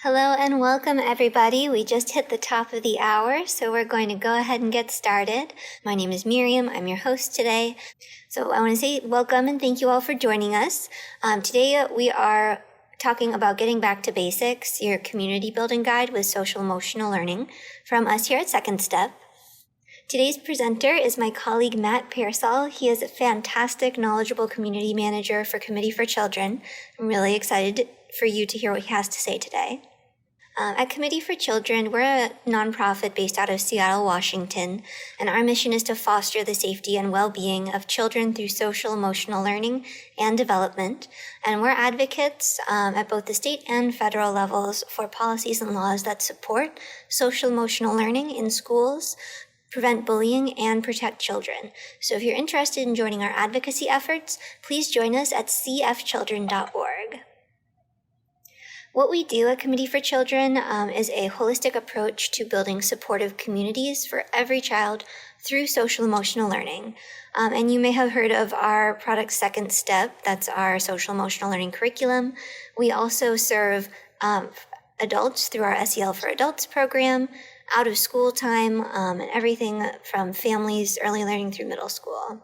Hello and welcome everybody. We just hit the top of the hour, so we're going to go ahead and get started. My name is Miriam. I'm your host today. So I want to say welcome and thank you all for joining us. Today we are talking about getting back to basics, your community building guide with social emotional learning from us here at Second Step. Today's presenter is my colleague Matt Pearsall. He is a fantastic, knowledgeable community manager for Committee for Children. I'm really excited for you to hear what he has to say today. At Committee for Children, we're a nonprofit based out of Seattle, Washington, and our mission is to foster the safety and well-being of children through social emotional learning and development. And we're advocates at both the state and federal levels for policies and laws that support social emotional learning in schools, prevent bullying, and protect children. So if you're interested in joining our advocacy efforts, please join us at cfchildren.org. What we do at Committee for Children is a holistic approach to building supportive communities for every child through social emotional learning. And you may have heard of our product Second Step. That's our social emotional learning curriculum. We also serve adults through our SEL for Adults program, out of school time, and everything from families, early learning through middle school.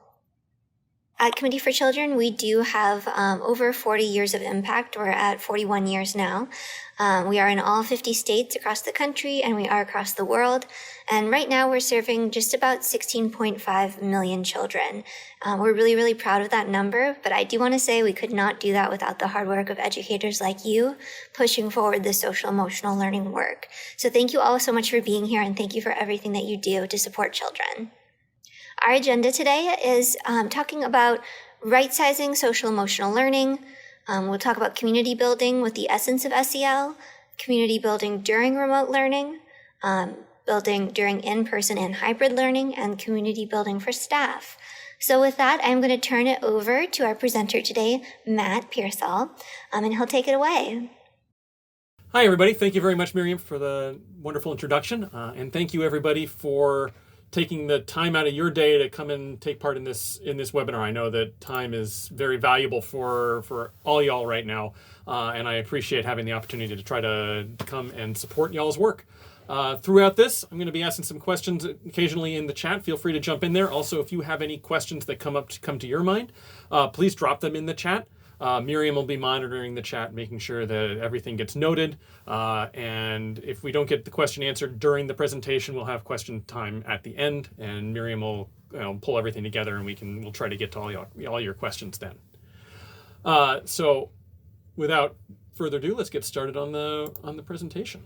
At Committee for Children, we do have over 40 years of impact. We're at 41 years now. We are in all 50 states across the country, and we are across the world. And right now, we're serving just about 16.5 million children. We're really, really proud of that number, but I do want to say we could not do that without the hard work of educators like you pushing forward the social emotional learning work. So thank you all so much for being here, and thank you for everything that you do to support children. Our agenda today is talking about right-sizing social emotional learning. We'll talk about community building with the essence of SEL, community building during remote learning, building during in-person and hybrid learning, and community building for staff. So with that, I'm going to turn it over to our presenter today, Matt Pearsall, and he'll take it away. Hi, everybody. Thank you very much, Miriam, for the wonderful introduction. And thank you, everybody, for taking the time out of your day to come and take part in this webinar. I know that time is very valuable for all y'all right now, and I appreciate having the opportunity to try to come and support y'all's work. Throughout this, I'm going to be asking some questions occasionally in the chat. Feel free to jump in there. Also, if you have any questions that come to your mind, please drop them in the chat. Miriam will be monitoring the chat, making sure that everything gets noted. And if we don't get the question answered during the presentation, we'll have question time at the end, and Miriam will pull everything together, and we'll try to get to all your questions then. So, without further ado, let's get started on the presentation.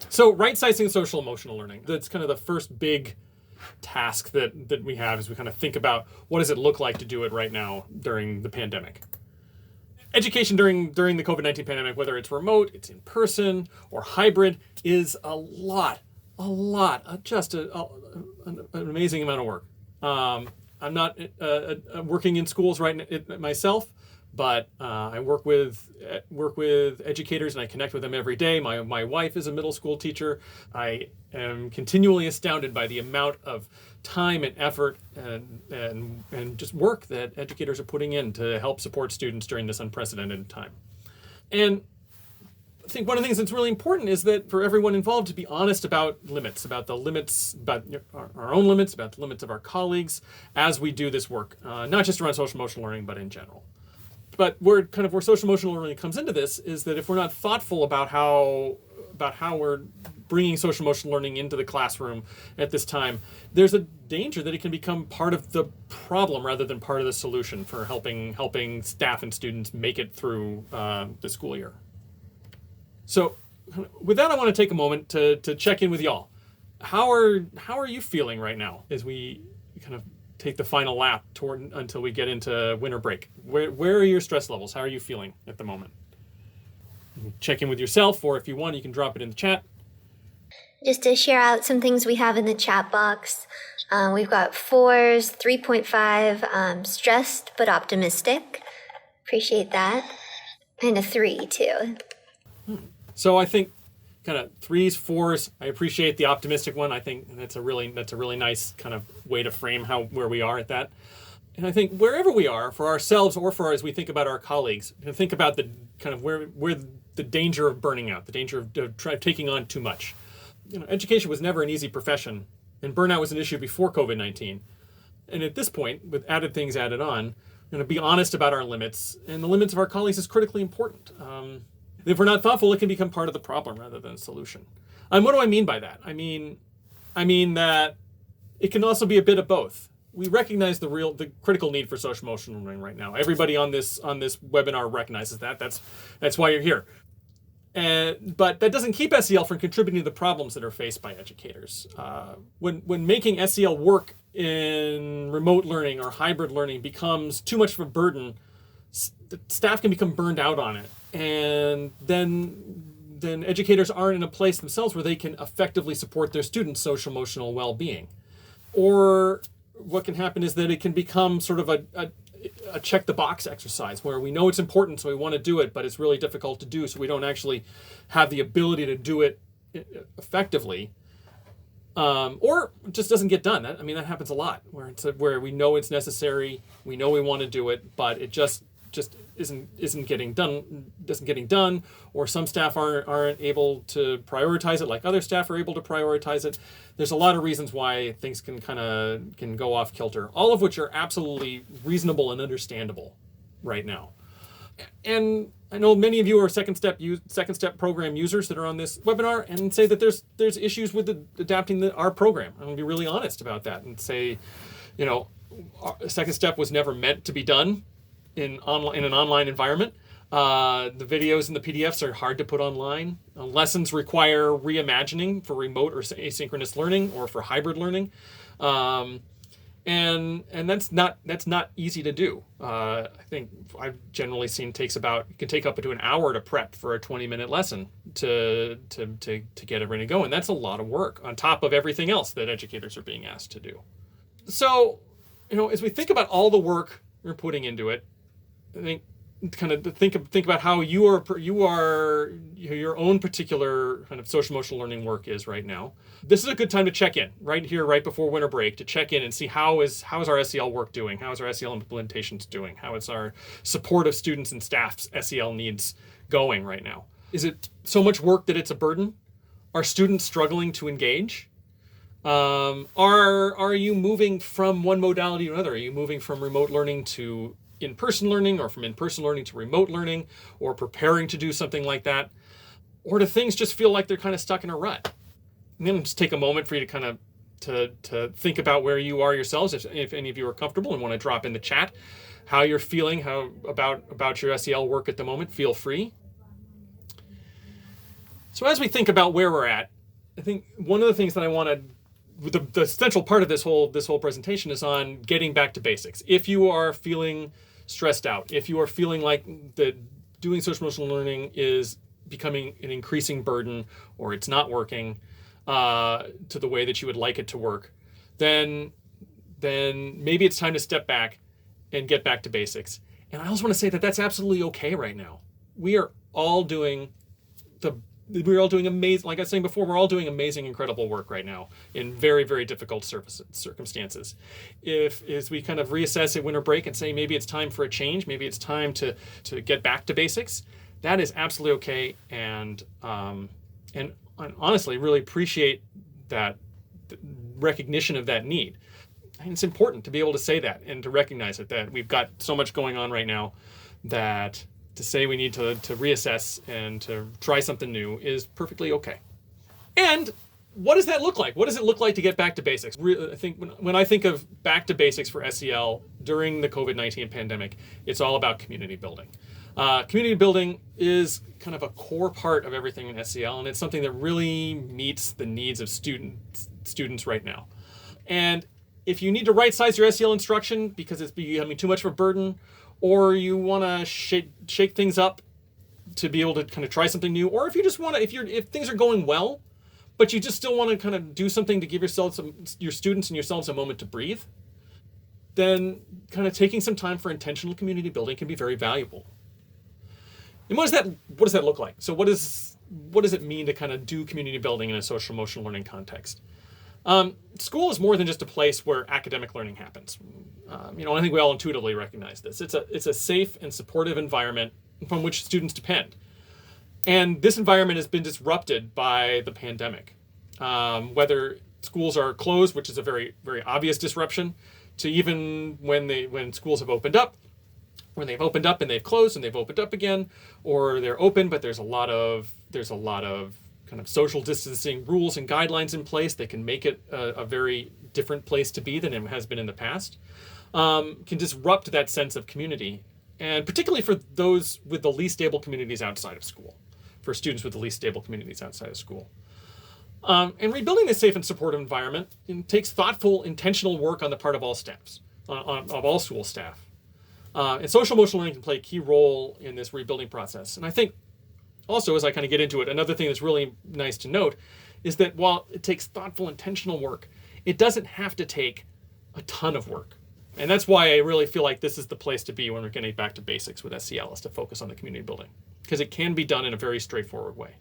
So, right-sizing social emotional learning. That's kind of the first big task that we have as we kind of think about what does it look like to do it right now during the pandemic. Education during the COVID-19 pandemic, whether it's remote, it's in person, or hybrid, is just an amazing amount of work. I'm not working in schools myself, but I work with educators and I connect with them every day. My wife is a middle school teacher. I am continually astounded by the amount of time and effort and just work that educators are putting in to help support students during this unprecedented time. And I think one of the things that's really important is that for everyone involved to be honest about limits, about our own limits, about the limits of our colleagues as we do this work, not just around social emotional learning, but in general. But where social emotional learning comes into this is that if we're not thoughtful about how we're bringing social emotional learning into the classroom at this time, there's a danger that it can become part of the problem rather than part of the solution for helping staff and students make it through the school year. So with that, I want to take a moment to check in with y'all. How are you feeling right now as we kind of take the final lap until we get into winter break? Where are your stress levels? How are you feeling at the moment? Check in with yourself, or if you want, you can drop it in the chat. Just to share out some things we have in the chat box. We've got 4s, 3.5, stressed but optimistic. Appreciate that. And a 3 too. So I think kind of 3s, 4s. I appreciate the optimistic one. I think that's a really nice kind of way to frame where we are at that. And I think wherever we are, for ourselves or as we think about our colleagues, think about the kind of where the danger of burning out, the danger of taking on too much. Education was never an easy profession, and burnout was an issue before COVID-19. And at this point, with added things added on, be honest about our limits, and the limits of our colleagues is critically important. If we're not thoughtful, it can become part of the problem rather than a solution. And what do I mean by that? I mean that it can also be a bit of both. We recognize the critical need for social emotional learning right now. Everybody on this webinar recognizes that. That's why you're here. But that doesn't keep SEL from contributing to the problems that are faced by educators. When making SEL work in remote learning or hybrid learning becomes too much of a burden, staff can become burned out on it, and then educators aren't in a place themselves where they can effectively support their students' social emotional well-being. Or what can happen is that it can become sort of a check the box exercise where we know it's important, so we want to do it, but it's really difficult to do, so we don't actually have the ability to do it effectively, or it just doesn't get done. That happens a lot where we know it's necessary, we know we want to do it, but it just isn't getting done, or some staff aren't able to prioritize it like other staff are able to prioritize it. There's a lot of reasons why things can go off kilter, all of which are absolutely reasonable and understandable right now. And I know many of you are second step program users that are on this webinar, and say that there's issues with adapting our program. I'm going to be really honest about that and say, second step was never meant to be done in an online environment. The videos and the PDFs are hard to put online. Lessons require reimagining for remote or asynchronous learning or for hybrid learning, and that's not easy to do. I think I've generally seen it can take up to an hour to prep for a 20-minute lesson to get everything going. That's a lot of work on top of everything else that educators are being asked to do. So, as we think about all the work we're putting into it, I think think about how your own particular kind of social emotional learning work is right now. This is a good time to check in right before winter break, to check in and see how is our SEL work doing, how is our SEL implementations doing, how is our support of students and staff's SEL needs going right now. Is it so much work that it's a burden? Are students struggling to engage? Are you moving from one modality to another? Are you moving from remote learning to in-person learning, or from in-person learning to remote learning, or preparing to do something like that? Or do things just feel like they're kind of stuck in a rut? And then just take a moment for you to kind of to think about where you are yourselves. If any of you are comfortable and want to drop in the chat how you're feeling, about your SEL work at the moment, feel free. So as we think about where we're at, I think one of the things that I want to, the central part of this whole presentation is on getting back to basics. If you are feeling stressed out, if you are feeling like that doing social emotional learning is becoming an increasing burden, or it's not working to the way that you would like it to work, then maybe it's time to step back and get back to basics. And I also want to say that that's absolutely okay right now. We're all doing amazing, like I was saying before, we're all doing amazing, incredible work right now in very, very difficult circumstances. As we kind of reassess at winter break and say maybe it's time for a change, maybe it's time to get back to basics, that is absolutely okay. And honestly, really appreciate that recognition of that need. And it's important to be able to say that and to recognize it, that we've got so much going on right now that to say we need to reassess and to try something new is perfectly okay. And what does that look like? What does it look like to get back to basics? I think when I think of back to basics for SEL during the COVID-19 pandemic, it's all about community building. Community building is kind of a core part of everything in SEL, and it's something that really meets the needs of students right now. And if you need to right-size your SEL instruction because it's becoming too much of a burden, or you want to shake things up to be able to kind of try something new, or if you just want to, if things are going well, but you just still want to kind of do something to give your students and yourselves a moment to breathe, then kind of taking some time for intentional community building can be very valuable. And what does that look like? So what does it mean to kind of do community building in a social emotional learning context? School is more than just a place where academic learning happens. I think we all intuitively recognize this. It's a safe and supportive environment from which students depend. And this environment has been disrupted by the pandemic. Whether schools are closed, which is a very, very obvious disruption, to even when schools have opened up, when they've opened up and they've closed and they've opened up again, or they're open but there's a lot of kind of social distancing rules and guidelines in place that can make it a very different place to be than it has been in the past, can disrupt that sense of community, and particularly for those with the least stable communities outside of school, for students with the least stable communities outside of school. And rebuilding this safe and supportive environment takes thoughtful, intentional work on the part of all staffs, of all school staff. And social emotional learning can play a key role in this rebuilding process. And I think also, as I kind of get into it, another thing that's really nice to note is that while it takes thoughtful, intentional work, it doesn't have to take a ton of work. And that's why I really feel like this is the place to be when we're getting back to basics with SEL, is to focus on the community building, because it can be done in a very straightforward way.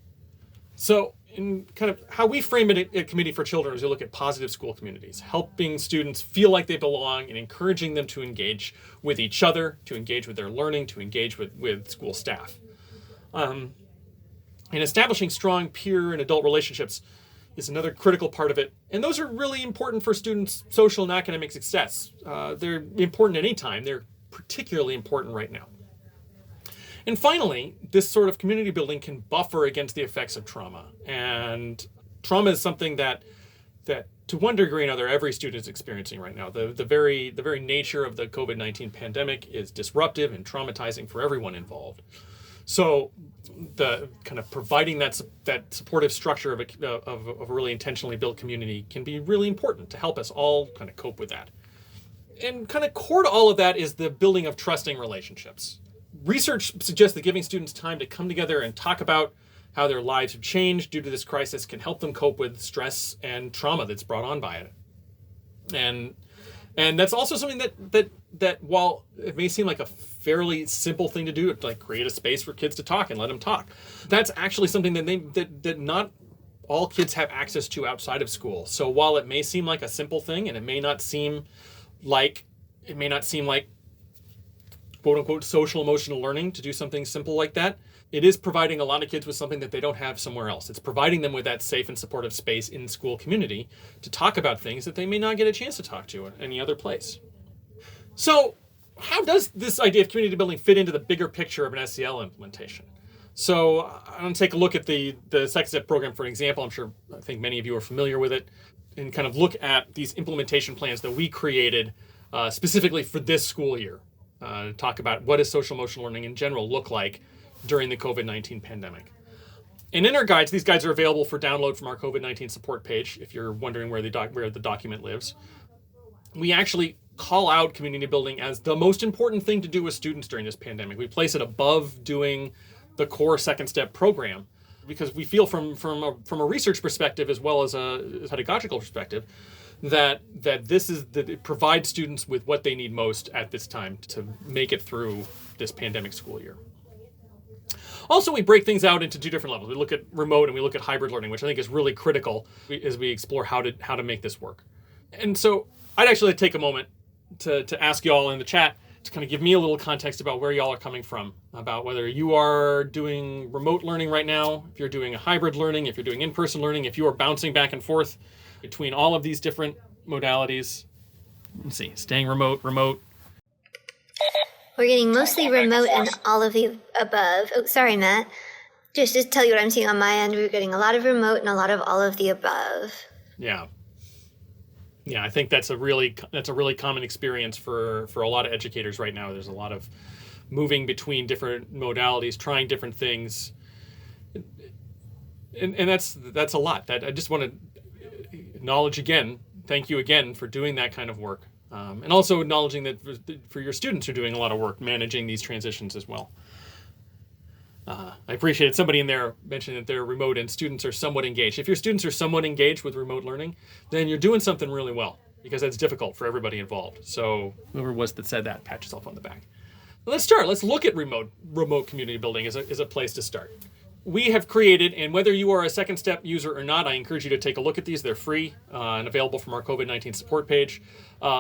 So in kind of how we frame it at Committee for Children is we look at positive school communities, helping students feel like they belong and encouraging them to engage with each other, to engage with their learning, to engage with school staff. And establishing strong peer and adult relationships is another critical part of it. And those are really important for students' social and academic success. They're important at any time. They're particularly important right now. And finally, this sort of community building can buffer against the effects of trauma. And trauma is something that to one degree or another, every student is experiencing right now. The very nature of the COVID-19 pandemic is disruptive and traumatizing for everyone involved. So the kind of providing that supportive structure of a really intentionally built community can be really important to help us all kind of cope with that. And kind of core to all of that is the building of trusting relationships. Research suggests that giving students time to come together and talk about how their lives have changed due to this crisis can help them cope with stress and trauma that's brought on by it. And that's also something that while it may seem like a fairly simple thing to do, like create a space for kids to talk and let them talk, that's actually something that not all kids have access to outside of school. So while it may seem like a simple thing, and it may not seem like quote unquote social emotional learning to do something simple like that, it is providing a lot of kids with something that they don't have somewhere else. It's providing them with that safe and supportive space in school community to talk about things that they may not get a chance to talk to in any other place. So how does this idea of community building fit into the bigger picture of an SEL implementation? So I'm going to take a look at the Second Step program for an example. I think many of you are familiar with it, and kind of look at these implementation plans that we created specifically for this school year. Talk about what does social emotional learning in general look like during the COVID-19 pandemic. And in our guides, these guides are available for download from our COVID-19 support page, if you're wondering where the document lives. We actually call out community building as the most important thing to do with students during this pandemic. We place it above doing the core Second Step program, because we feel from a research perspective as well as a pedagogical perspective that it provides students with what they need most at this time to make it through this pandemic school year. Also, we break things out into two different levels. We look at remote and we look at hybrid learning, which I think is really critical as we explore how to make this work. And so I'd actually take a moment to ask y'all in the chat to kind of give me a little context about where y'all are coming from, about whether you are doing remote learning right now, if you're doing a hybrid learning, if you're doing in-person learning, if you are bouncing back and forth between all of these different modalities. Let's see, staying remote. We're getting mostly remote and all of the above. Oh, sorry, Matt. Just to tell you what I'm seeing on my end, we're getting a lot of remote and a lot of all of the above. Yeah, I think that's a really common experience for a lot of educators right now. There's a lot of moving between different modalities, trying different things, and that's a lot. That I just want to acknowledge again. Thank you again for doing that kind of work, and also acknowledging that for your students who are doing a lot of work managing these transitions as well. I appreciated somebody in there mentioned that they're remote and students are somewhat engaged. If your students are somewhat engaged with remote learning, then you're doing something really well, because that's difficult for everybody involved. So whoever it was that said that, pat yourself on the back. Let's start. Let's look at remote community building as a place to start. We have created, and whether you are a Second Step user or not, I encourage you to take a look at these. They're free and available from our COVID-19 support page.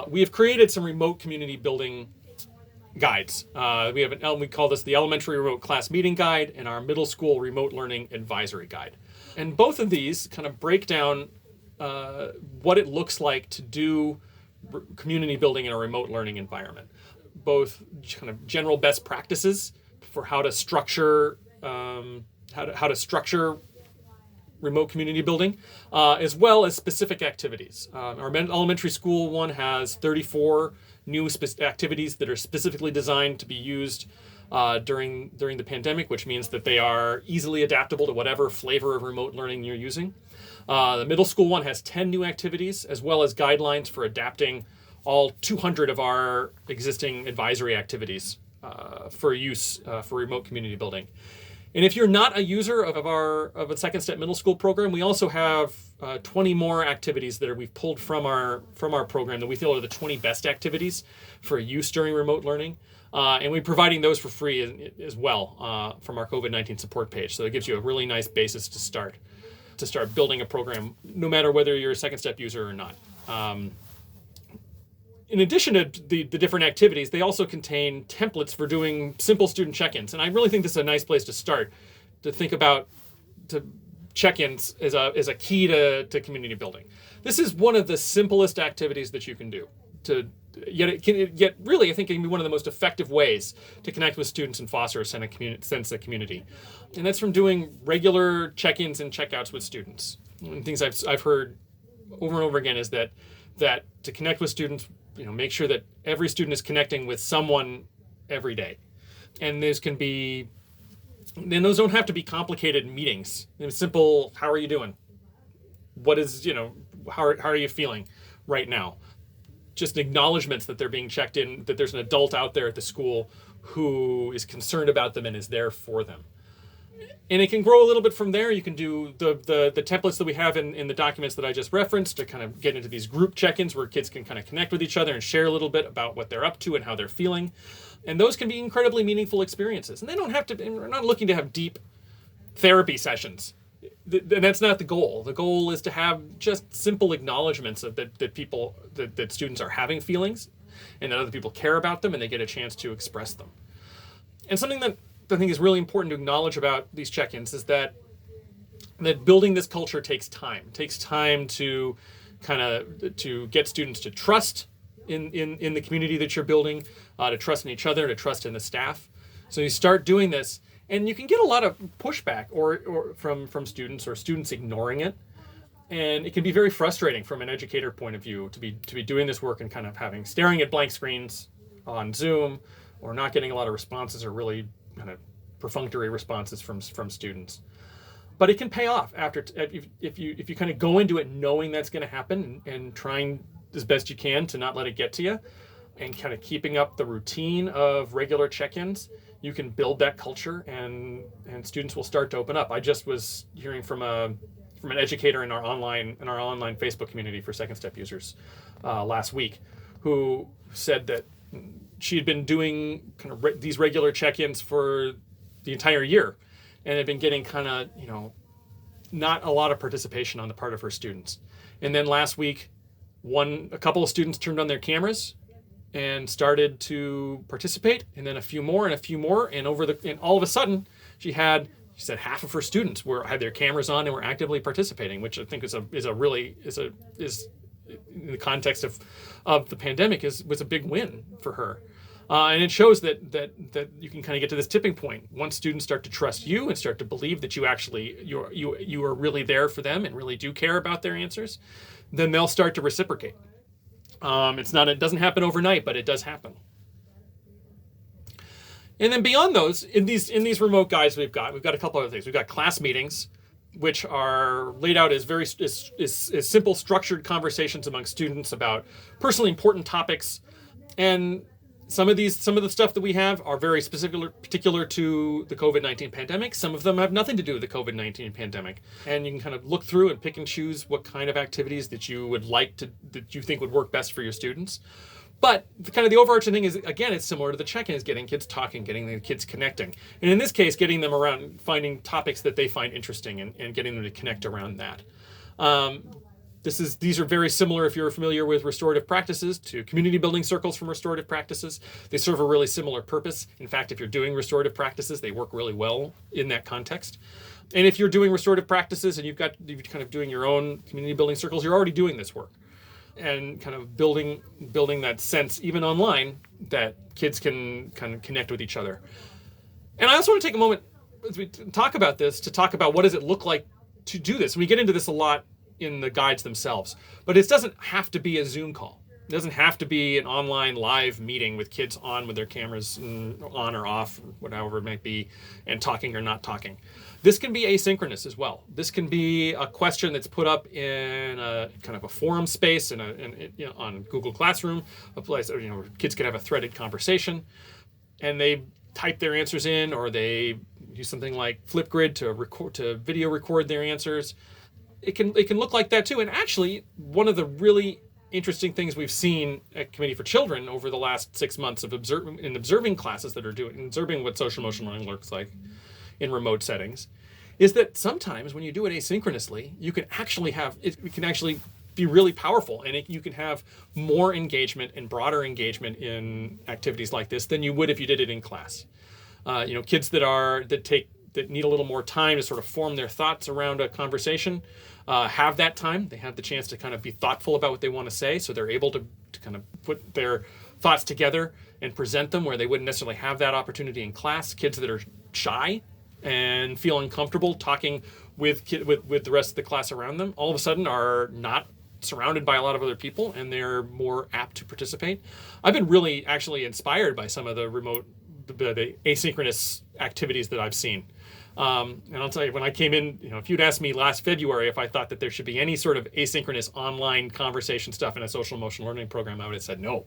We have created some remote community building guides. We call this the Elementary Remote Class Meeting Guide and our Middle School Remote Learning Advisory Guide. And both of these kind of break down what it looks like to do community building in a remote learning environment. Both kind of general best practices for how to structure how to structure remote community building, as well as specific activities. Our elementary school one has 34 new activities that are specifically designed to be used during the pandemic, which means that they are easily adaptable to whatever flavor of remote learning you're using. The middle school one has 10 new activities, as well as guidelines for adapting all 200 of our existing advisory activities for use for remote community building. And if you're not a user of a Second Step Middle School program, we also have 20 more activities that we've pulled from our program that we feel are the 20 best activities for use during remote learning. And we're providing those for free as well from our COVID-19 support page. So it gives you a really nice basis to start building a program, no matter whether you're a Second Step user or not. In addition to the different activities, they also contain templates for doing simple student check-ins. And I really think this is a nice place to start, to think about check-ins as a key to community building. This is one of the simplest activities that you can do. Yet really, I think it can be one of the most effective ways to connect with students and foster a sense of community. And that's from doing regular check-ins and check-outs with students. And things I've heard over and over again is that to connect with students, make sure that every student is connecting with someone every day. And those don't have to be complicated meetings. Simple, how are you doing? How are you feeling right now? Just acknowledgments that they're being checked in, that there's an adult out there at the school who is concerned about them and is there for them. And it can grow a little bit from there. You can do the templates that we have in the documents that I just referenced to kind of get into these group check-ins where kids can kind of connect with each other and share a little bit about what they're up to and how they're feeling. And those can be incredibly meaningful experiences. And they don't have to, and we're not looking to have deep therapy sessions. And that's not the goal. The goal is to have just simple acknowledgments of that students are having feelings and that other people care about them and they get a chance to express them. And something that I think is really important to acknowledge about these check-ins is that building this culture takes time. It takes time to to get students to trust in the community that you're building, to trust in each other, to trust in the staff. So you start doing this, and you can get a lot of pushback or from students or students ignoring it. And it can be very frustrating from an educator point of view to be doing this work and kind of staring at blank screens on Zoom or not getting a lot of responses or really kind of perfunctory responses from students. But it can pay off if you kind of go into it knowing that's going to happen and trying as best you can to not let it get to you and kind of keeping up the routine of regular check-ins. You can build that culture and students will start to open up. I just was hearing from an educator in our online Facebook community for Second Step users last week, who said that she had been doing kind of these regular check-ins for the entire year and had been getting kind of, not a lot of participation on the part of her students. And then last week, a couple of students turned on their cameras and started to participate, and then a few more, and all of a sudden, she said half of her students had their cameras on and were actively participating, which I think is in the context of the pandemic was a big win for her. And it shows that you can kind of get to this tipping point. Once students start to trust you and start to believe that you are really there for them and really do care about their answers, then they'll start to reciprocate. It doesn't happen overnight, but it does happen. And then beyond those, in these remote guides we've got a couple other things. We've got class meetings, which are laid out as as simple, structured conversations among students about personally important topics. And some of the stuff that we have are very particular to the COVID-19 pandemic. Some of them have nothing to do with the COVID-19 pandemic. And you can kind of look through and pick and choose what kind of activities that you would that you think would work best for your students. But the overarching thing is, again, it's similar to the check-in, is getting kids talking, getting the kids connecting. And in this case, getting them around, finding topics that they find interesting and getting them to connect around that. These are very similar, if you're familiar with restorative practices, to community building circles from restorative practices. They serve a really similar purpose. In fact, if you're doing restorative practices, they work really well in that context. And if you're doing restorative practices and you're kind of doing your own community building circles, you're already doing this work and kind of building that sense, even online, that kids can kind of connect with each other. And I also want to take a moment as we talk about this to talk about what does it look like to do this. We get into this a lot in the guides themselves, but it doesn't have to be a Zoom call. It doesn't have to be an online live meeting with kids on with their cameras on or off, whatever it might be, and talking or not talking. This can be asynchronous as well. This can be a question that's put up in a kind of a forum space on Google Classroom, a place where kids could have a threaded conversation, and they type their answers in, or they use something like Flipgrid to video record their answers. It can look like that too. And actually, one of the really interesting things we've seen at Committee for Children over the last 6 months of observing classes that are observing what social emotional learning looks like in remote settings, is that sometimes when you do it asynchronously, you can actually be really powerful, and you can have more engagement and broader engagement in activities like this than you would if you did it in class. Kids that need a little more time to sort of form their thoughts around a conversation, have that time. They have the chance to kind of be thoughtful about what they want to say, so they're able to kind of put their thoughts together and present them where they wouldn't necessarily have that opportunity in class. Kids that are shy and feel uncomfortable talking with the rest of the class around them, all of a sudden are not surrounded by a lot of other people, and they're more apt to participate. I've been really actually inspired by some of the the asynchronous activities that I've seen. And I'll tell you, when I came in, if you'd asked me last February if I thought that there should be any sort of asynchronous online conversation stuff in a social emotional learning program, I would have said no.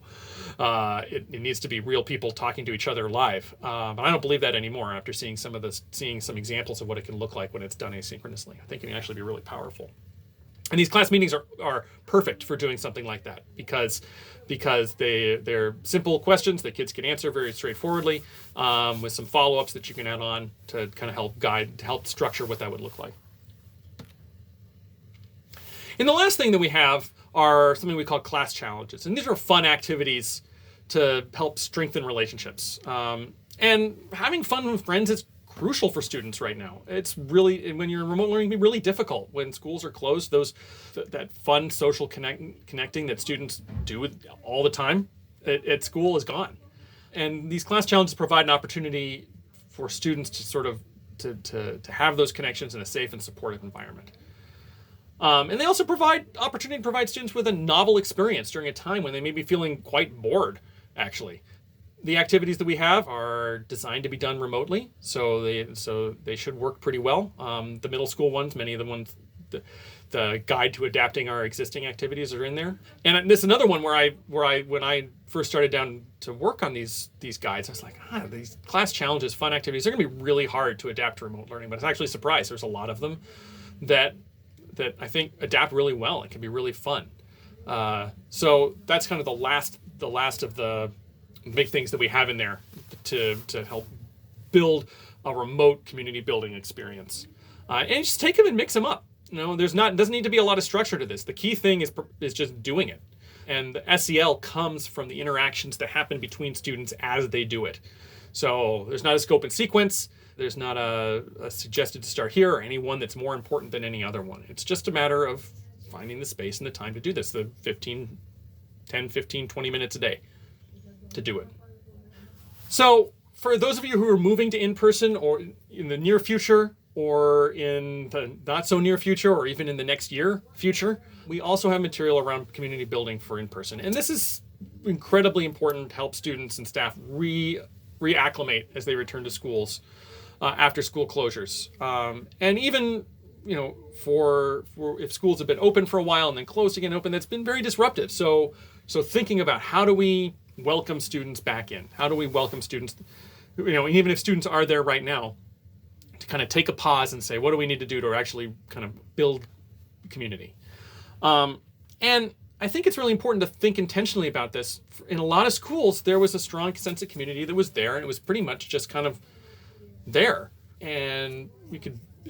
It needs to be real people talking to each other live. But I don't believe that anymore after seeing some examples of what it can look like when it's done asynchronously. I think it can actually be really powerful. And these class meetings are perfect for doing something like that because they're simple questions that kids can answer very straightforwardly, with some follow-ups that you can add on to kind of help structure what that would look like. And the last thing that we have are something we call class challenges. And these are fun activities to help strengthen relationships. And having fun with friends is crucial for students right now. It's really, when you're in remote learning, it can be really difficult when schools are closed. That fun social connecting that students do all the time at school is gone. And these class challenges provide an opportunity for students to sort of to have those connections in a safe and supportive environment. And they also provide opportunity to provide students with a novel experience during a time when they may be feeling quite bored, actually. The activities that we have are designed to be done remotely, so they should work pretty well. The middle school ones, many of the ones, the guide to adapting our existing activities are in there. And this is another one where when I first started down to work on these guides, I was like, these class challenges, fun activities, they're going to be really hard to adapt to remote learning. But it's actually a surprise. There's a lot of them that I think adapt really well and can be really fun. So that's kind of the last of the big things that we have in there to help build a remote community building experience. And just take them and mix them up. Doesn't need to be a lot of structure to this. The key thing is just doing it. And the SEL comes from the interactions that happen between students as they do it. So there's not a scope and sequence. There's not a suggested to start here or any one that's more important than any other one. It's just a matter of finding the space and the time to do this, the 10, 15, 20 minutes a day to do it. So for those of you who are moving to in-person or in the near future or in the not so near future or even in the next year future, we also have material around community building for in-person. And this is incredibly important to help students and staff reacclimate as they return to schools after school closures. And even for if schools have been open for a while and then closed again, open, that's been very disruptive. So thinking about how do we welcome students back in? How do we welcome students, even if students are there right now, to kind of take a pause and say, what do we need to do to actually kind of build community? And I think it's really important to think intentionally about this. In a lot of schools, there was a strong sense of community that was there, and it was pretty much just kind of there. And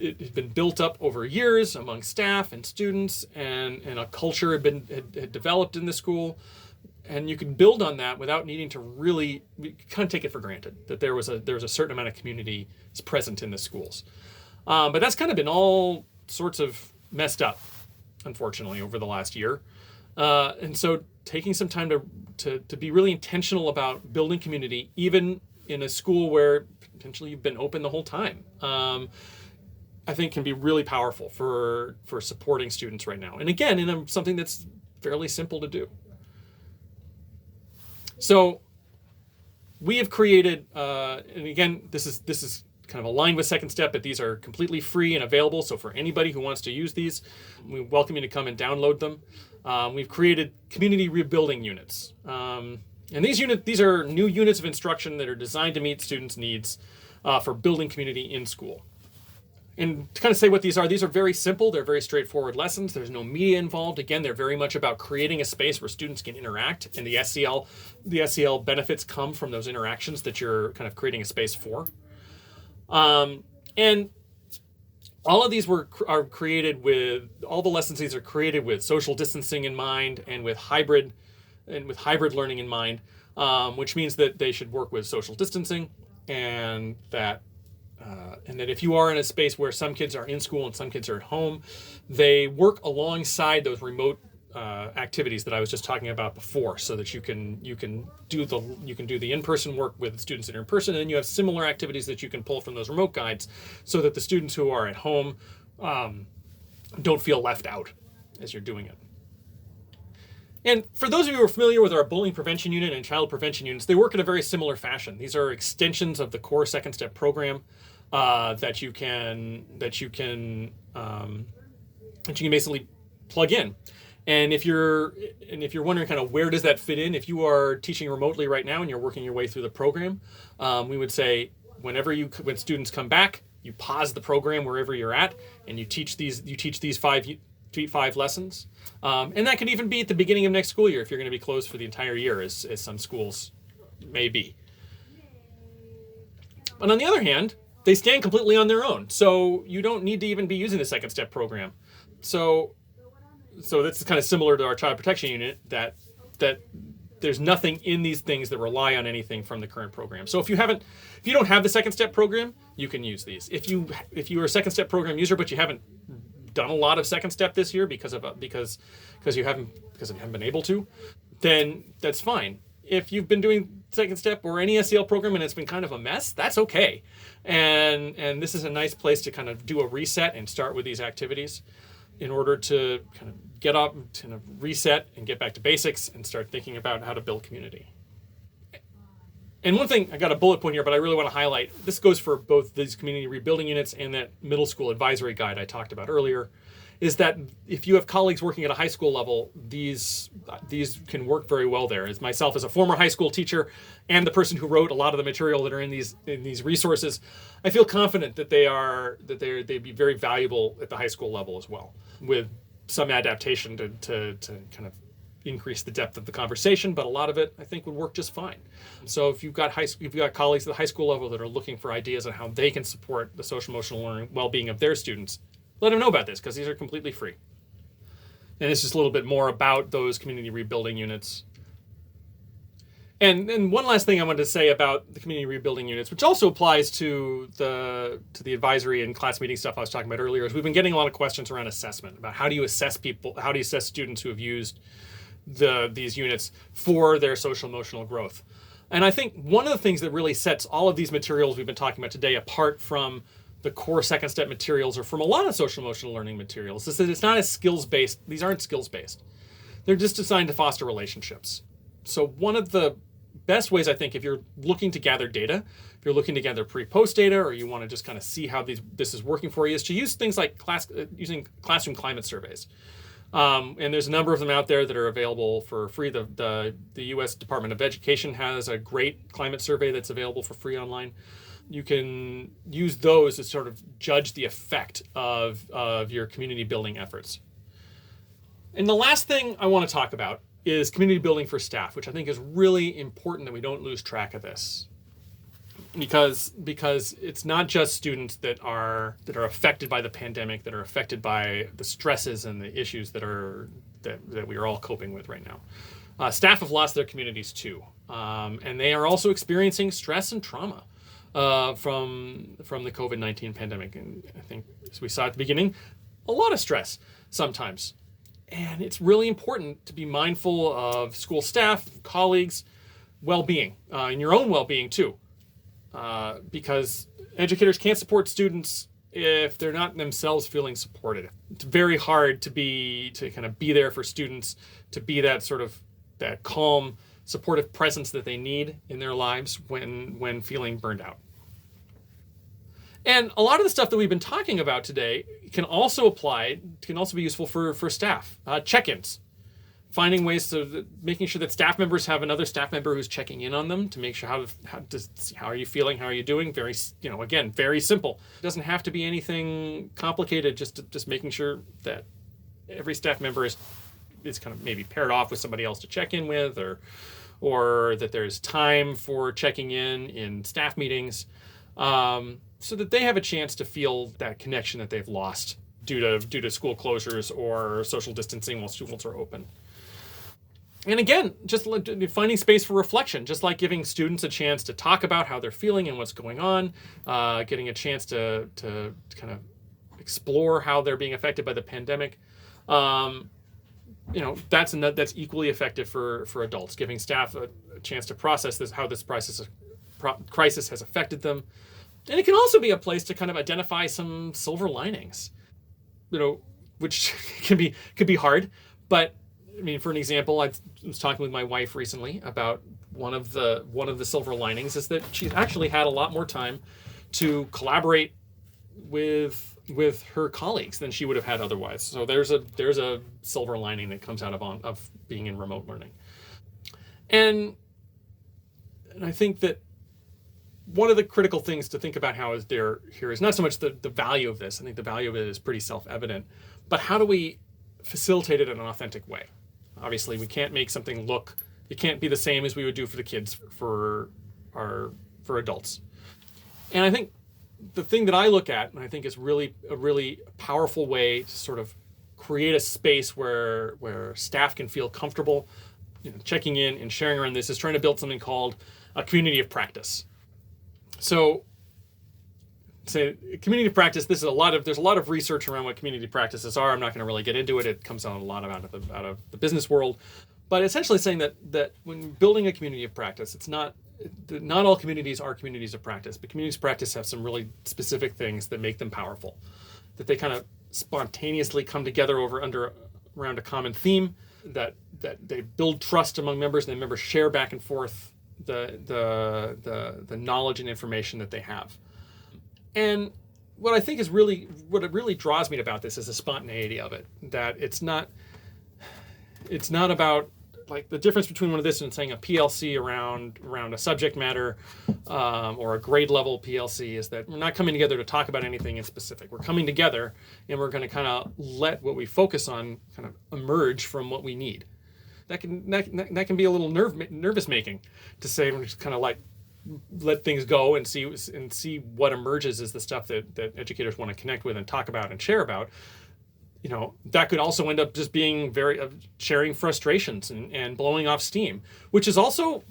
it had been built up over years among staff and students, and a culture had developed in the school. And you could build on that without needing to really kind of take it for granted that there was a certain amount of community present in the schools. But that's kind of been all sorts of messed up, unfortunately, over the last year. And so taking some time to be really intentional about building community, even in a school where potentially you've been open the whole time, I think can be really powerful for supporting students right now. And again, in something that's fairly simple to do. So we have created, and again, this is kind of aligned with Second Step, but these are completely free and available. So for anybody who wants to use these, we welcome you to come and download them. We've created community rebuilding units. And these are new units of instruction that are designed to meet students' needs for building community in school. And to kind of say what these are very simple. They're very straightforward lessons. There's no media involved. Again, they're very much about creating a space where students can interact. And the SEL benefits come from those interactions that you're kind of creating a space for. And all of these are created with, all the lessons these are created with social distancing in mind and with hybrid learning in mind, which means that they should work with social distancing, and that if you are in a space where some kids are in school and some kids are at home, they work alongside those remote activities that I was just talking about before, so that you can do the in-person work with students that are in person, and then you have similar activities that you can pull from those remote guides, so that the students who are at home don't feel left out as you're doing it. And for those of you who are familiar with our bullying prevention unit and child prevention units, they work in a very similar fashion. These are extensions of the core Second Step program that you can basically plug in. And if you're wondering kind of where does that fit in, if you are teaching remotely right now and you're working your way through the program, we would say when students come back, you pause the program wherever you're at, and you teach these five lessons. And that could even be at the beginning of next school year if you're going to be closed for the entire year, as some schools may be. But on the other hand, they stand completely on their own, so you don't need to even be using the Second Step program. So that's kind of similar to our child protection unit, that there's nothing in these things that rely on anything from the current program. So if you don't have the Second Step program, you can use these. If you are a Second Step program user but you haven't done a lot of Second Step this year because you haven't been able to, then that's fine. If you've been doing Second Step or any SEL program and it's been kind of a mess, that's okay. And this is a nice place to kind of do a reset and start with these activities in order to kind of get up, kind of reset and get back to basics and start thinking about how to build community. And one thing, I got a bullet point here, but I really want to highlight, this goes for both these community rebuilding units and that middle school advisory guide I talked about earlier, is that if you have colleagues working at a high school level, these can work very well there. As myself, as a former high school teacher and the person who wrote a lot of the material that are in these resources, I feel confident that they'd be very valuable at the high school level as well, with some adaptation to kind of increase the depth of the conversation, but a lot of it I think would work just fine. So if you've got colleagues at the high school level that are looking for ideas on how they can support the social emotional learning well-being of their students, let them know about this, because these are completely free. And it's just a little bit more about those community rebuilding units. And one last thing I wanted to say about the community rebuilding units, which also applies to the advisory and class meeting stuff I was talking about earlier, is we've been getting a lot of questions around assessment, about how do you assess students who have used these units for their social emotional growth. And I think one of the things that really sets all of these materials we've been talking about today apart from the core Second Step materials, or from a lot of social emotional learning materials, is that it's not as skills-based. These aren't skills-based. They're just designed to foster relationships. So one of the best ways, I think, if you're looking to gather data, if you're looking to gather pre-post data, or you want to just kind of see how this is working for you, is to use things like using classroom climate surveys. And there's a number of them out there that are available for free. The U.S. Department of Education has a great climate survey that's available for free online. You can use those to sort of judge the effect of your community building efforts. And the last thing I want to talk about is community building for staff, which I think is really important that we don't lose track of this. because it's not just students that are affected by the pandemic, that are affected by the stresses and the issues that we are all coping with right now. Staff have lost their communities too, and they are also experiencing stress and trauma from the COVID-19 pandemic. And I think, as we saw at the beginning, a lot of stress sometimes. And it's really important to be mindful of school staff, colleagues, well-being, and your own well-being too. Because educators can't support students if they're not themselves feeling supported. It's very hard to kind of be there for students, to be that calm, supportive presence that they need in their lives when feeling burned out. And a lot of the stuff that we've been talking about today can also be useful for staff. Check-ins. Finding ways making sure that staff members have another staff member who's checking in on them to make sure how are you feeling, how are you doing. Very simple. It doesn't have to be anything complicated. Just making sure that every staff member is kind of maybe paired off with somebody else to check in with, or that there's time for checking in staff meetings, so that they have a chance to feel that connection that they've lost due to school closures or social distancing while schools are open. And again, just finding space for reflection, just like giving students a chance to talk about how they're feeling and what's going on, getting a chance to kind of explore how they're being affected by the pandemic. That's equally effective for adults, giving staff a chance to process how this crisis has affected them. And it can also be a place to kind of identify some silver linings, which could be hard. But I mean, for an example, I was talking with my wife recently about one of the silver linings is that she's actually had a lot more time to collaborate with her colleagues than she would have had otherwise. So there's a silver lining that comes out of being in remote learning. And I think that one of the critical things to think about here is not so much the value of this. I think the value of it is pretty self-evident, but how do we facilitate it in an authentic way? Obviously, we can't make something it can't be the same as we would do for the kids for adults. And I think the thing that I look at, and I think is a really powerful way to sort of create a space where staff can feel comfortable, checking in and sharing around this, is trying to build something called a community of practice. So, community of practice. There's a lot of research around what community practices are. I'm not going to really get into it. It comes out a lot out of the business world, but essentially saying that when building a community of practice, it's not all communities are communities of practice, but communities of practice have some really specific things that make them powerful, that they kind of spontaneously come together around a common theme, that they build trust among members, and the members share back and forth the knowledge and information that they have. And what I think what it really draws me about this is the spontaneity of it, that it's not about, like, the difference between one of this and saying a PLC around a subject matter or a grade level PLC is that we're not coming together to talk about anything in specific. We're coming together and we're going to kind of let what we focus on kind of emerge from what we need. That can be a little nervous making to say, we're just kind of like let things go and see what emerges as the stuff that educators want to connect with and talk about and share about. That could also end up just being sharing frustrations and blowing off steam, which is also,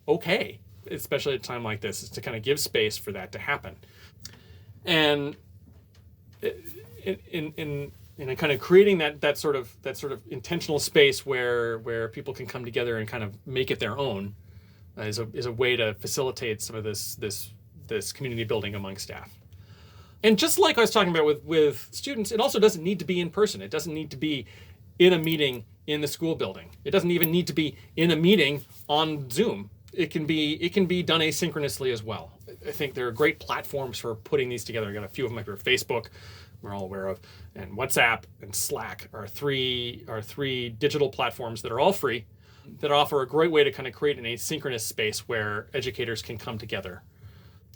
okay, especially at a time like this, is to kind of give space for that to happen. And in kind of creating that sort of intentional space where people can come together and kind of make it their own is a way to facilitate some of this community building among staff. And just like I was talking about with students, it also doesn't need to be in person. It doesn't need to be in a meeting in the school building. It doesn't even need to be in a meeting on Zoom. It can be done asynchronously as well. I think there are great platforms for putting these together. I got a few of them, like Facebook, we're all aware of, and WhatsApp and Slack are three digital platforms that are all free, that offer a great way to kind of create an asynchronous space where educators can come together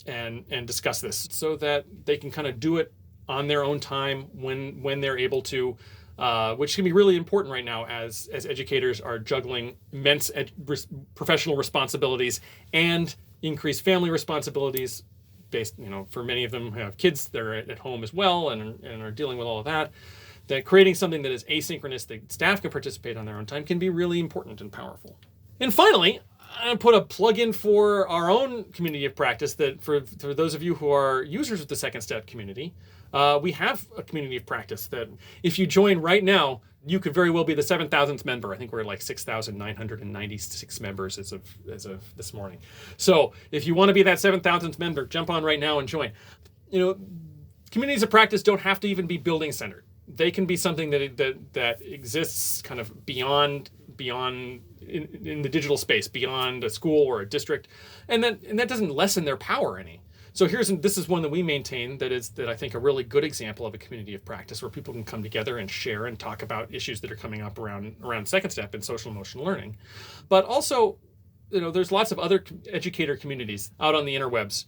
and discuss this, so that they can kind of do it on their own time when they're able to, which can be really important right now as educators are juggling immense professional responsibilities and increased family responsibilities based, for many of them who have kids that are at home as well and are dealing with all of that, that creating something that is asynchronous that staff can participate on their own time can be really important and powerful. And finally, I'm going to put a plug-in for our own community of practice that for those of you who are users of the Second Step community, we have a community of practice that if you join right now, you could very well be the 7,000th member. I think we're like 6,996 members as of this morning. So if you want to be that 7,000th member, jump on right now and join. Communities of practice don't have to even be building centered. They can be something that exists kind of beyond in the digital space, beyond a school or a district, and that doesn't lessen their power any. So this is one that we maintain that I think a really good example of a community of practice where people can come together and share and talk about issues that are coming up around Second Step and social emotional learning. But also, there's lots of other educator communities out on the interwebs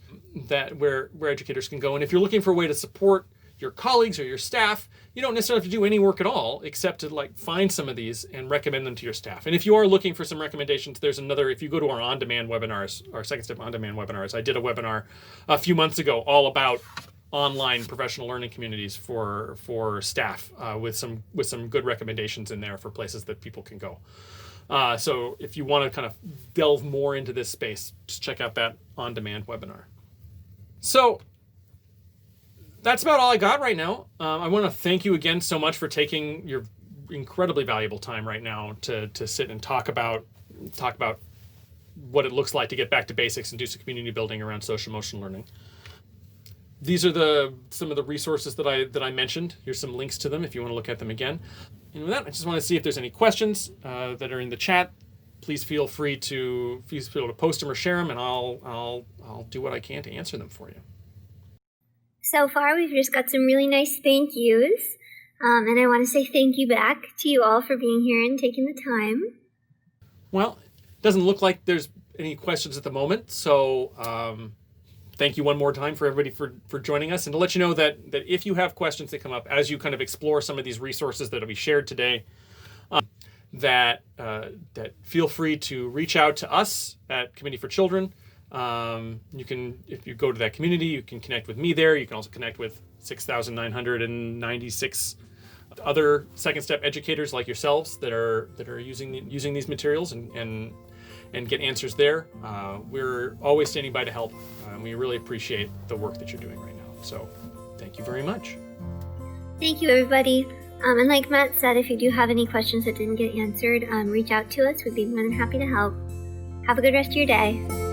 where educators can go. And if you're looking for a way to support your colleagues or your staff, you don't necessarily have to do any work at all except to find some of these and recommend them to your staff. And if you are looking for some recommendations, there's if you go to our on-demand webinars, our Second Step on-demand webinars, I did a webinar a few months ago all about online professional learning communities for staff with some good recommendations in there for places that people can go. So if you want to kind of delve more into this space, just check out that on-demand webinar. So that's about all I got right now. I want to thank you again so much for taking your incredibly valuable time right now to sit and talk about what it looks like to get back to basics and do some community building around social emotional learning. These are some of the resources that I mentioned. Here's some links to them if you want to look at them again. And with that, I just want to see if there's any questions that are in the chat. Please feel free to post them or share them, and I'll do what I can to answer them for you. So far, we've just got some really nice thank yous, and I want to say thank you back to you all for being here and taking the time. Well, it doesn't look like there's any questions at the moment, so thank you one more time for everybody for joining us, and to let you know that if you have questions that come up as you kind of explore some of these resources that will be shared today, that feel free to reach out to us at Committee for Children. You can, if you go to that community, you can connect with me there. You can also connect with 6,996 other Second Step educators like yourselves that are using these materials and get answers there. We're always standing by to help. We really appreciate the work that you're doing right now. So thank you very much. Thank you, everybody. And like Matt said, if you do have any questions that didn't get answered, reach out to us. We'd be more than happy to help. Have a good rest of your day.